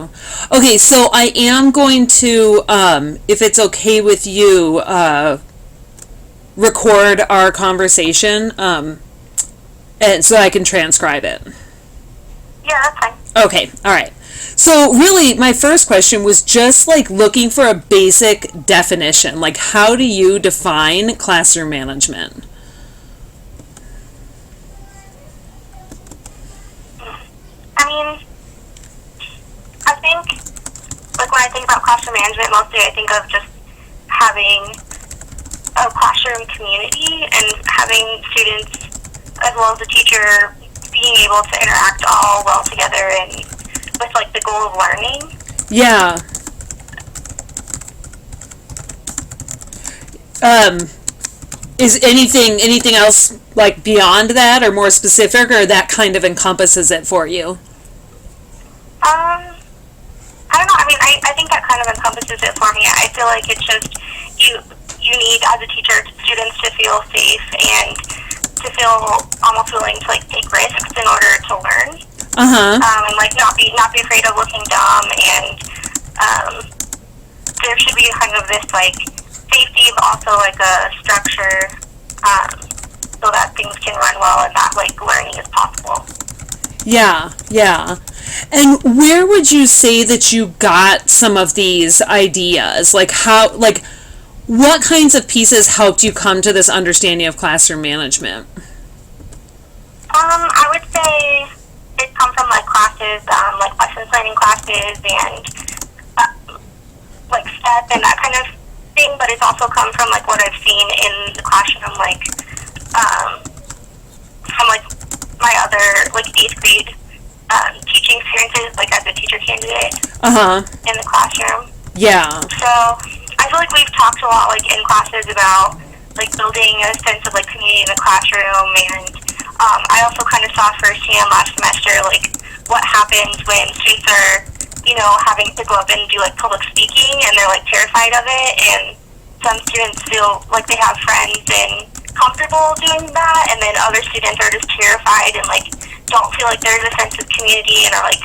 you. Okay, so I am going to, if it's okay with you, record our conversation, and so I can transcribe it. Yeah, that's fine. Okay, all right. So really, my first question was just like looking for a basic definition. Like, how do you define classroom management? I mean, I think, like when I think about classroom management, mostly I think of just having a classroom community and having students as well as the teacher being able to interact all well together and with like the goal of learning. Yeah. Is anything else like beyond that or more specific, or that kind of encompasses it for you? I don't know. I mean, I think that kind of encompasses it for me. I feel like it's just you need as a teacher students to feel safe and to feel almost willing to like take risks in order to learn. And like not be afraid of looking dumb, and there should be kind of this like safety but also like a structure so that things can run well and that like learning is possible. Yeah, yeah. And where would you say that you got some of these ideas? Like what kinds of pieces helped you come to this understanding of classroom management? I would say it comes from like classes, like lesson planning classes and like STEP and that kind of thing, but it's also come from like what I've seen in the classroom, like from like my other like 8th grade teaching experiences, like as a teacher candidate in the classroom. Yeah. So I feel like we've talked a lot like in classes about like building a sense of like community in the classroom, and I also kind of saw firsthand last semester like what happens when students are, you know, having to go up and do like public speaking and they're like terrified of it, and some students feel like they have friends and comfortable doing that, and then other students are just terrified and like don't feel like there's a sense of community and are like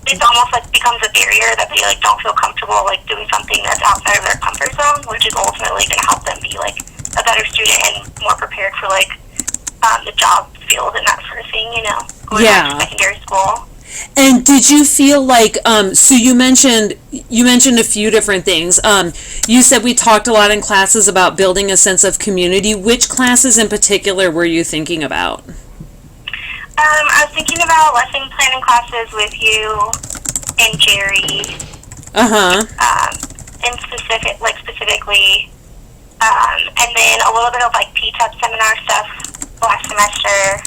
it's almost like becomes a barrier that they like don't feel comfortable like doing something that's outside of their comfort zone, which is ultimately going to help them be like a better student and more prepared for like the job field and that sort of thing, you know, going back to secondary school. And did you feel like so you mentioned a few different things. You said we talked a lot in classes about building a sense of community. Which classes in particular were you thinking about? I was thinking about lesson planning classes with you and Jerry. And specifically, and then a little bit of like PTEP seminar stuff last semester.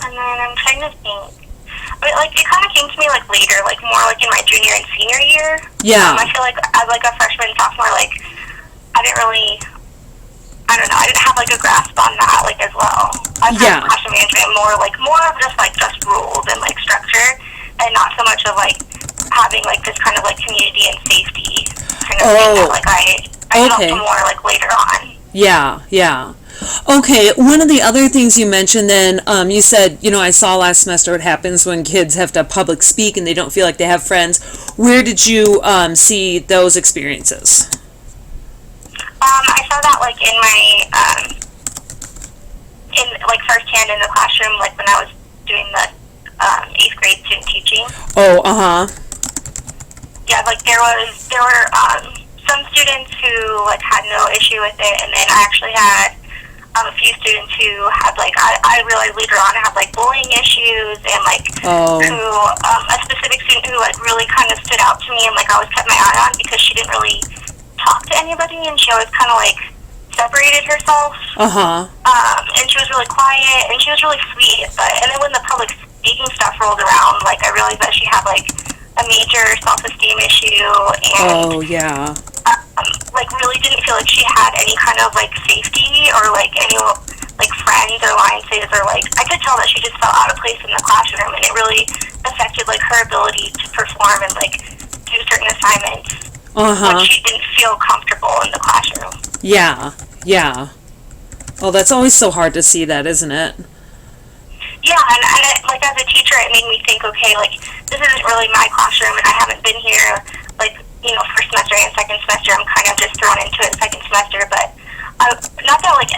And then I'm trying to think. I mean, like it kind of came to me like later, like more like in my junior and senior year. Yeah. I feel like as like a freshman, sophomore, like I don't know, I didn't have like a grasp on that like as well. I found classroom management more of just rules and like structure, and not so much of like having like this kind of like community and safety kind of thing that like I developed more like later on. Yeah. Okay, one of the other things you mentioned then, you said, you know, I saw last semester what happens when kids have to public speak and they don't feel like they have friends. Where did you see those experiences? I saw that like in my in like firsthand in the classroom, like when I was doing the 8th grade student teaching. Yeah, like there were some students who like had no issue with it, and then I actually had a few students who had like I realized later on had like bullying issues, and like who a specific student who like really kind of stood out to me and like I always kept my eye on because she didn't really talk to anybody, and she always kind of like separated herself. And she was really quiet, and she was really sweet. And then when the public speaking stuff rolled around, like I realized that she had like a major self-esteem issue, and like really didn't feel like she had any kind of like safety or like any like friends or alliances, or like I could tell that she just felt out of place in the classroom, and it really affected like her ability to perform and like do certain assignments. When she didn't feel comfortable in the classroom. Yeah. Well, that's always so hard to see that, isn't it? Yeah, and like as a teacher, okay, like, this isn't really my classroom, and I haven't been here, like, first semester and second semester. I'm kind of just thrown into it second semester, but not that, like,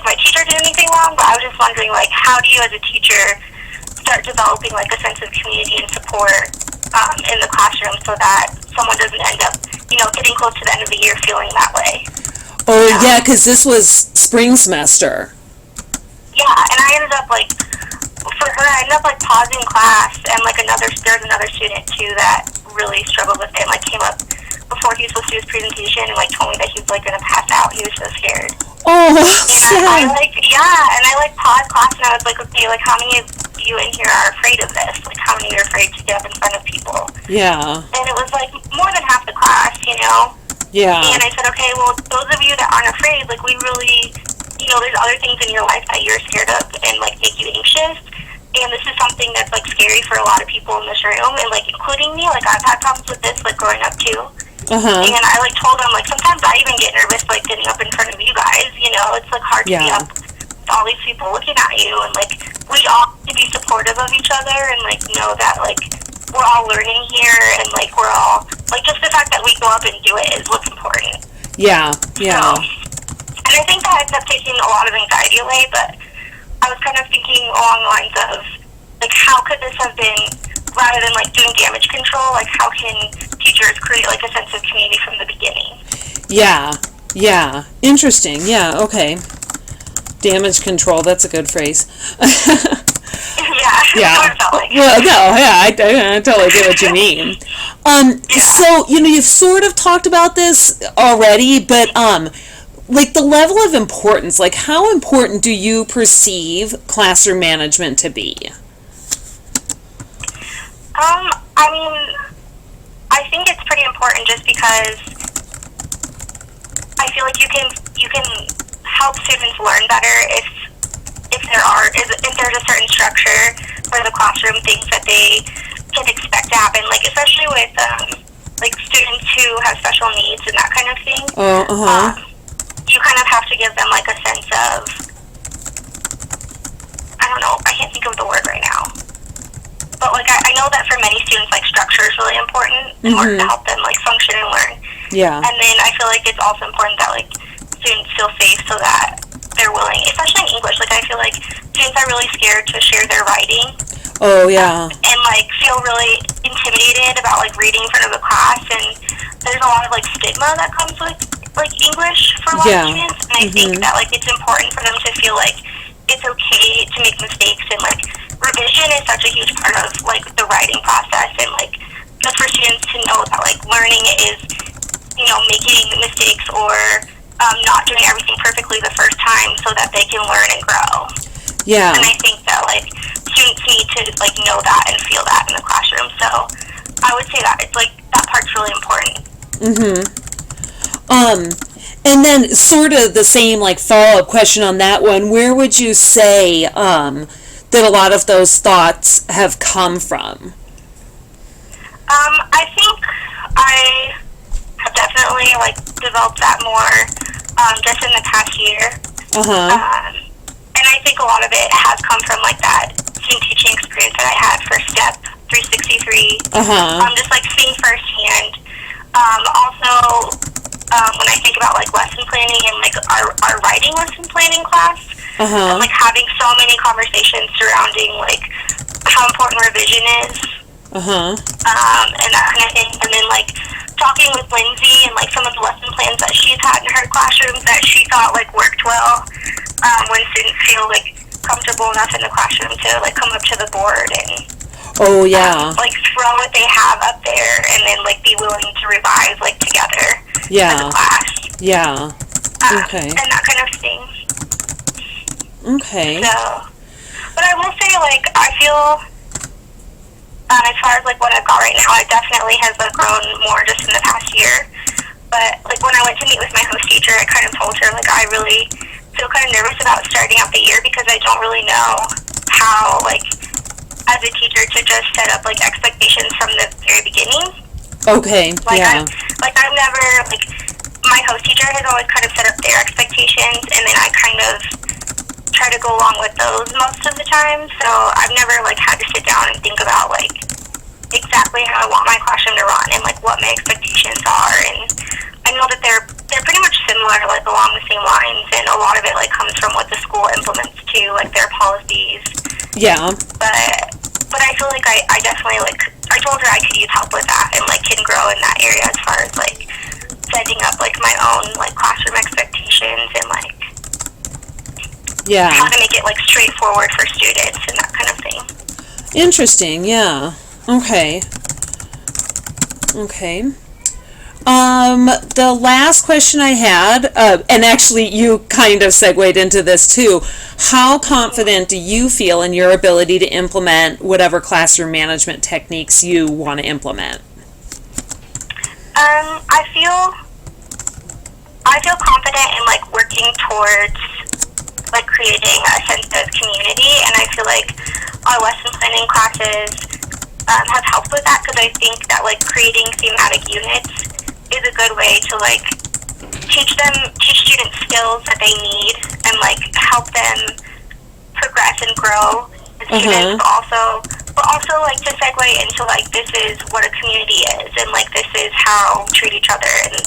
my teacher did anything wrong, but I was just wondering, like, how do you as a teacher start developing, like, a sense of community and support in the classroom so that someone doesn't end up, getting close to the end of the year feeling that way? Oh, yeah, because this was spring semester. Yeah, and I ended up, like, for her, I ended up, like, pausing class, and, like, there's another student, too, that really struggled with it, and, like, came up before he was supposed to do his presentation and, like, told me that he was, like, going to pass out. He was so scared. Oh, and I paused class, and I was like, okay, like, how many of you in here are afraid of this? Like, how many are afraid to get up in front of people? Yeah. And it was, like, more than half the class, Yeah. And I said, okay, well, those of you that aren't afraid, like, we really, there's other things in your life that you're scared of and, like, make you anxious. And this is something that's, like, scary for a lot of people in this room, and, like, including me. Like, I've had problems with this, like, growing up, too. Uh-huh. And I, like, told them, like, sometimes I even get nervous, like, getting up in front of you guys, It's, like, hard to be up with all these people looking at you. And, like, we all have to be supportive of each other and, like, know that, like, we're all learning here, and, like, we're all, like, just the fact that we go up and do it is what's important. Yeah, yeah. So, and I think that ends up taking a lot of anxiety away, but I was kind of thinking along the lines of, like, how could this have been, rather than, like, doing damage control, like, how can teachers create, like, a sense of community from the beginning? Yeah, yeah. Interesting, yeah, okay. Damage control, that's a good phrase. Yeah. What it felt like. Well, no, yeah, I totally get what you mean. So, you've sort of talked about this already, but, like, the level of importance, like, how important do you perceive classroom management to be? I mean, I think it's pretty important just because I feel like you can help students learn better if there's a certain structure for the classroom, things that they can expect to happen, like, especially with like, students who have special needs and that kind of thing. You kind of have to give them, like, a sense of, I don't know, I can't think of the word right now, but, like, I know that for many students, like, structure is really important in order to help them, like, function and learn. Yeah. And then I feel like it's also important that, like, students feel safe so that they're willing, especially in English. Like, I feel like students are really scared to share their writing. Oh, yeah. And, like, feel really intimidated about, like, reading in front of a class. And there's a lot of, like, stigma that comes with, like, English for a lot of students. And I think that, like, it's important for them to feel like it's okay to make mistakes. And, like, revision is such a huge part of, like, the writing process. And, like, just for students to know that, like, learning is, making mistakes or not doing everything perfectly the first time so that they can learn and grow. Yeah. And I think that, like, students need to, like, know that and feel that in the classroom. So I would say that it's, like, that part's really important. And then sort of the same, like, follow-up question on that one, where would you say that a lot of those thoughts have come from? I think I have definitely, like, developed that more just in the past year. And I think a lot of it has come from, like, that student teaching experience that I had for STEP 363. Just, like, seeing firsthand. Also, when I think about, like, lesson planning and, like, our writing lesson planning class, and, like, having so many conversations surrounding, like, how important revision is. And that kind of thing. And then, like, talking with Lindsay and, like, some of the lesson plans that she's had in her classrooms that she thought, like, worked well when students feel, like, comfortable enough in the classroom to, like, come up to the board and like, throw what they have up there and then, like, be willing to revise, like, together as a class. Okay. And that kind of thing. Okay. So, but I will say, like, I feel as far as, like, what I've got right now, it definitely has, like, grown more just in the past year. But, like, when I went to meet with my host teacher, I kind of told her, like, I really feel kind of nervous about starting out the year because I don't really know how, like, as a teacher to just set up, like, expectations from the very beginning. Okay, like, I've never, like, my host teacher has always kind of set up their expectations, and then I kind of try to go along with those most of the time. So I've never, like, had to sit down and think about, like, like what my expectations are, and I know that they're pretty much similar, like along the same lines, and a lot of it like comes from what the school implements too, like their policies. Yeah. But I feel like I definitely like I told her I could use help with that and like can grow in that area as far as like setting up like my own like classroom expectations and like how to make it like straightforward for students and that kind of thing. Interesting. Yeah. Okay. The last question I had, and actually you kind of segued into this too, how confident do you feel in your ability to implement whatever classroom management techniques you want to implement? I feel confident in like working towards like creating a sense of community, and I feel like our lesson planning classes have helped with that, because I think that like creating thematic units is a good way to like teach students skills that they need and like help them progress and grow as students, but also like to segue into like this is what a community is, and like this is how we treat each other, and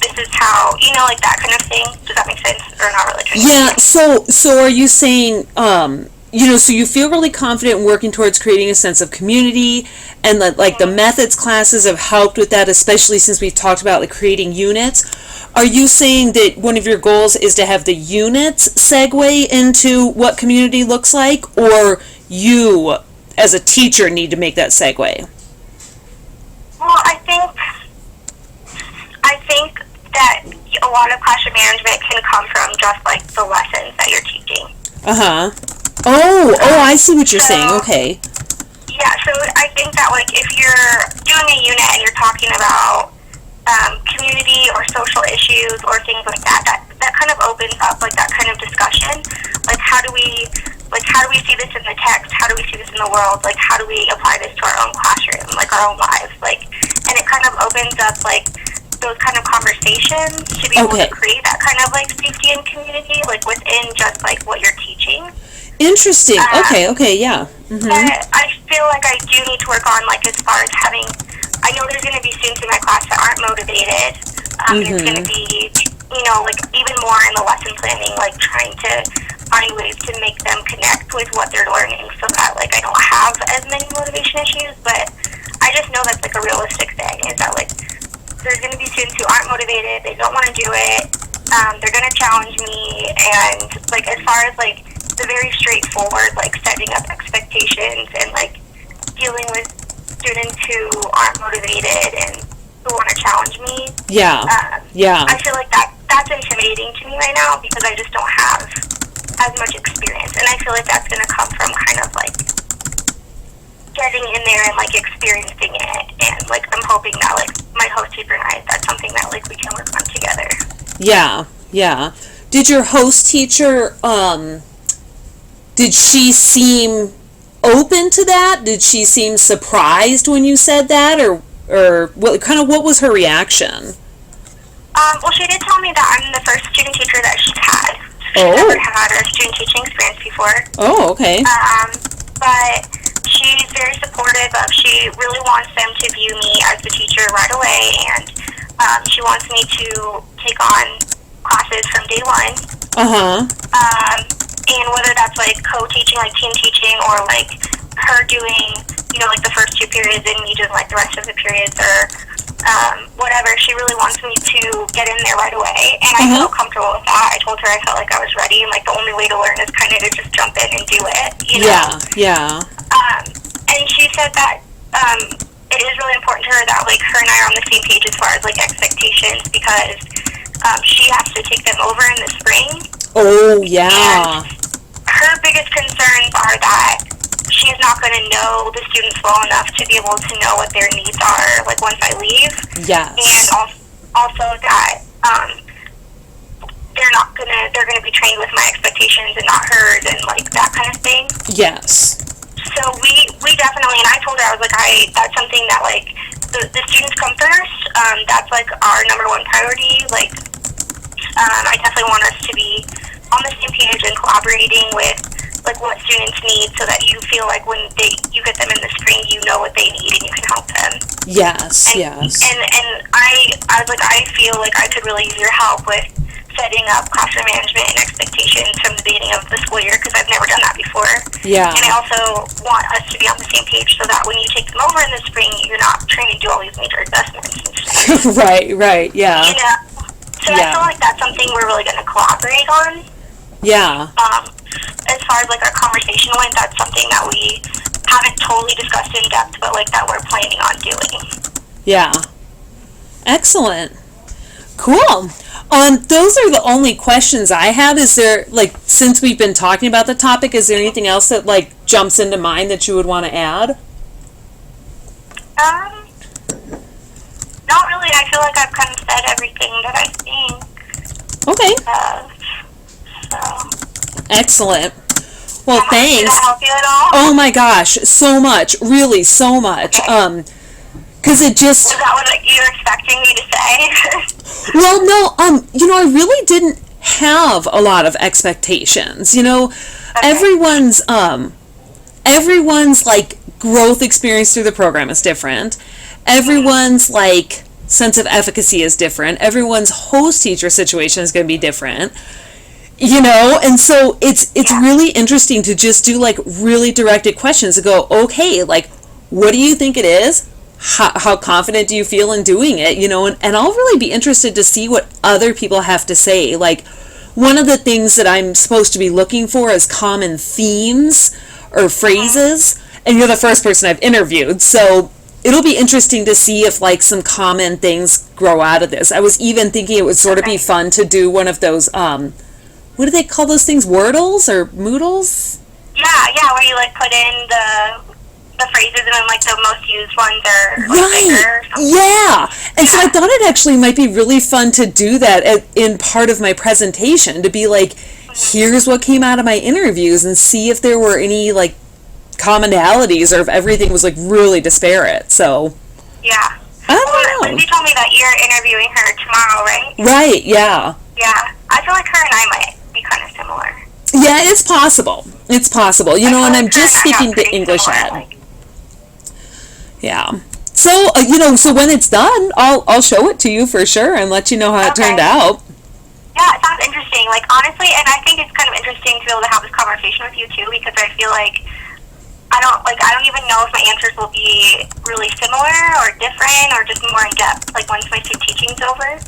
this is how, you know, like that kind of thing. Does that make sense? Or not really? Yeah, so are you saying, so you feel really confident in working towards creating a sense of community, and that like the methods classes have helped with that, especially since we've talked about like creating units. Are you saying that one of your goals is to have the units segue into what community looks like, or you as a teacher need to make that segue? Well, I think that a lot of classroom management can come from just like the lessons that you're teaching. I see what you're saying. Okay. Yeah, so I think that like if you're doing a unit and you're talking about community or social issues or things like that kind of opens up like that kind of discussion. Like how do we see this in the text? How do we see this in the world? Like how do we apply this to our own classroom, like our own lives? Like, and it kind of opens up like those kind of conversations to be able to create that kind of like safety and community, like within just like what you're teaching. Interesting. Okay, yeah. Mm-hmm. But I feel like I do need to work on like as far as having, I know there's going to be students in my class that aren't motivated. There's going to be, you know, like even more in the lesson planning, like trying to find ways to make them connect with what they're learning so that like I don't have as many motivation issues. But I just know that's like a realistic thing, is that like there's going to be students who aren't motivated, they don't want to do it, they're going to challenge me, and like as far as like the very straightforward like setting up expectations and like dealing with students who aren't motivated and who want to challenge me, I feel like that's intimidating to me right now, because I just don't have as much experience, and I feel like that's going to come from kind of like getting in there and like experiencing it, and like I'm hoping that like my host teacher and I, that's something that like we can work on together. Yeah. Did your host teacher did she seem open to that? Did she seem surprised when you said that, or what was her reaction? Well, she did tell me that I'm the first student teacher that she's had. She's never had a student teaching experience before. Oh, okay. But she's very supportive of, she really wants them to view me as the teacher right away, and she wants me to take on classes from day one. And whether that's like co-teaching, like team teaching, or like her doing, you know, like the first 2 periods and me doing like the rest of the periods, or whatever, she really wants me to get in there right away, and I feel comfortable with that. I told her I felt like I was ready, and like the only way to learn is kind of to just jump in and do it, you know? Yeah. And she said that it is really important to her that like her and I are on the same page as far as like expectations, because she has to take them over in the spring. Oh, yeah. And her biggest concerns are that she's not going to know the students well enough to be able to know what their needs are, like once I leave. Yes. And also that they're gonna be trained with my expectations and not hers, and like that kind of thing. Yes. So we definitely, and I told her, I was like, that's something that like the students come first. That's like our number one priority. Like I definitely want us to be on the same page and collaborating with like what students need, so that you feel like when you get them in the spring, you know what they need and you can help them. Yes, And yes. I was like, I feel like I could really use your help with setting up classroom management and expectations from the beginning of the school year, because I've never done that before. Yeah. And I also want us to be on the same page so that when you take them over in the spring, you're not trying to do all these major adjustments and stuff. Right, yeah. You know? So I Yeah. feel like that's something we're really going to collaborate on. Yeah. As far as like our conversation went, that's something that we haven't totally discussed in depth, but like that we're planning on doing. Yeah. Excellent. Cool. Those are the only questions I have. Is there, like, since we've been talking about the topic, is there anything else that, like, jumps into mind that you would want to add? Not really. I feel like I've kind of said everything that I think. Okay. So. Excellent. Well, thanks. Did that help you at all? Oh my gosh, so much. Really, so much. Okay. Because it just... Is that what you were expecting me to say? Well, no, I really didn't have a lot of expectations. Okay. Everyone's like growth experience through the program is different. Everyone's like sense of efficacy is different. Everyone's host teacher situation is going to be different. And so it's really interesting to just do like really directed questions to go, okay, like, what do you think it is? How confident do you feel in doing it? And I'll really be interested to see what other people have to say. Like, one of the things that I'm supposed to be looking for is common themes or phrases, and you're the first person I've interviewed, so it'll be interesting to see if like some common things grow out of this. I was even thinking it would sort of be fun to do one of those, what do they call those things? Wordles or Moodles? Yeah, where you like put in the phrases and then like the most used ones are like bigger or something. Yeah. And so I thought it actually might be really fun to do that in part of my presentation, to be like, here's what came out of my interviews, and see if there were any like commonalities or if everything was like really disparate. So yeah. I don't know. Lindsay told me that you're interviewing her tomorrow, right? Right, yeah. Yeah. I feel like her and I might be kind of similar. Yeah, it's possible. It's possible. And I'm just skipping the English ed. Yeah. So, so when it's done, I'll show it to you for sure and let you know how it turned out. Yeah, it sounds interesting. Like, honestly, and I think it's kind of interesting to be able to have this conversation with you, too, because I feel like I don't even know if my answers will be really similar or different or just more in depth, like, once my student teaching's over.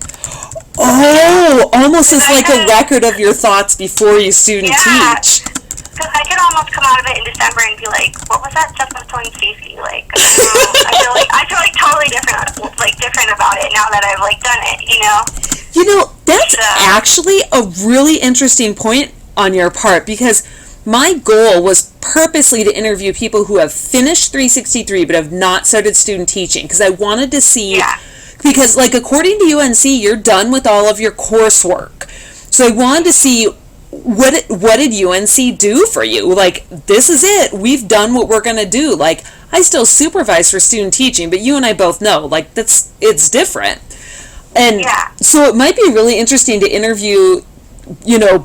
Oh, almost as like a record of your thoughts before you student teach. Because I could almost come out of it in December and be like, what was that stuff I was telling Stacey? Like, I feel like totally different about it now that I've like done it, That's actually a really interesting point on your part, because my goal was purposely to interview people who have finished 363 but have not started student teaching, because I wanted to see, because like according to UNC, you're done with all of your coursework. So I wanted to see what did UNC do for you? Like, this is it. We've done what we're going to do. Like, I still supervise for student teaching, but you and I both know, like, it's different. And so it might be really interesting to interview,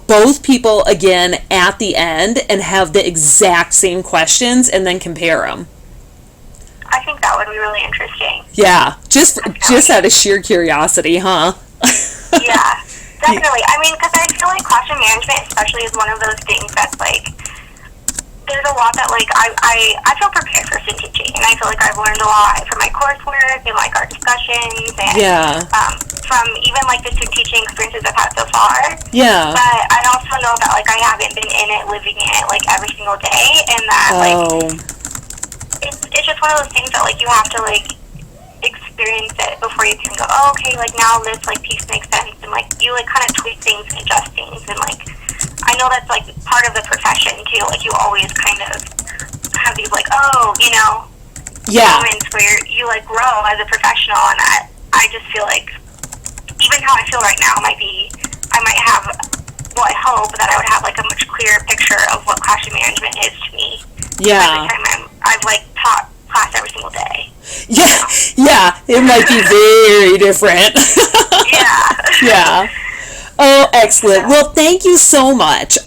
both people again at the end and have the exact same questions and then compare them. I think that would be really interesting. Yeah, just out of sheer curiosity, huh? Yeah. Definitely. I mean, because I feel like classroom management especially is one of those things that's like, there's a lot that like, I feel prepared for student teaching, and I feel like I've learned a lot from my coursework and like our discussions and from even like the student teaching experiences I've had so far. Yeah. But I also know that like I haven't been in it, living in it like every single day, and that like, it's just one of those things that like you have to like experience it before you can go, oh, okay, like now this like piece makes sense, and like you like kind of tweak things and adjust things, and like I know that's like part of the profession too, like you always kind of have these like moments where you like grow as a professional, and I just feel like even how I feel right now I might have, well, I hope that I would have like a much clearer picture of what classroom management is to me by the time I've like taught class every single day. Yeah, it might be very different. Yeah. Oh, excellent. Well, thank you so much.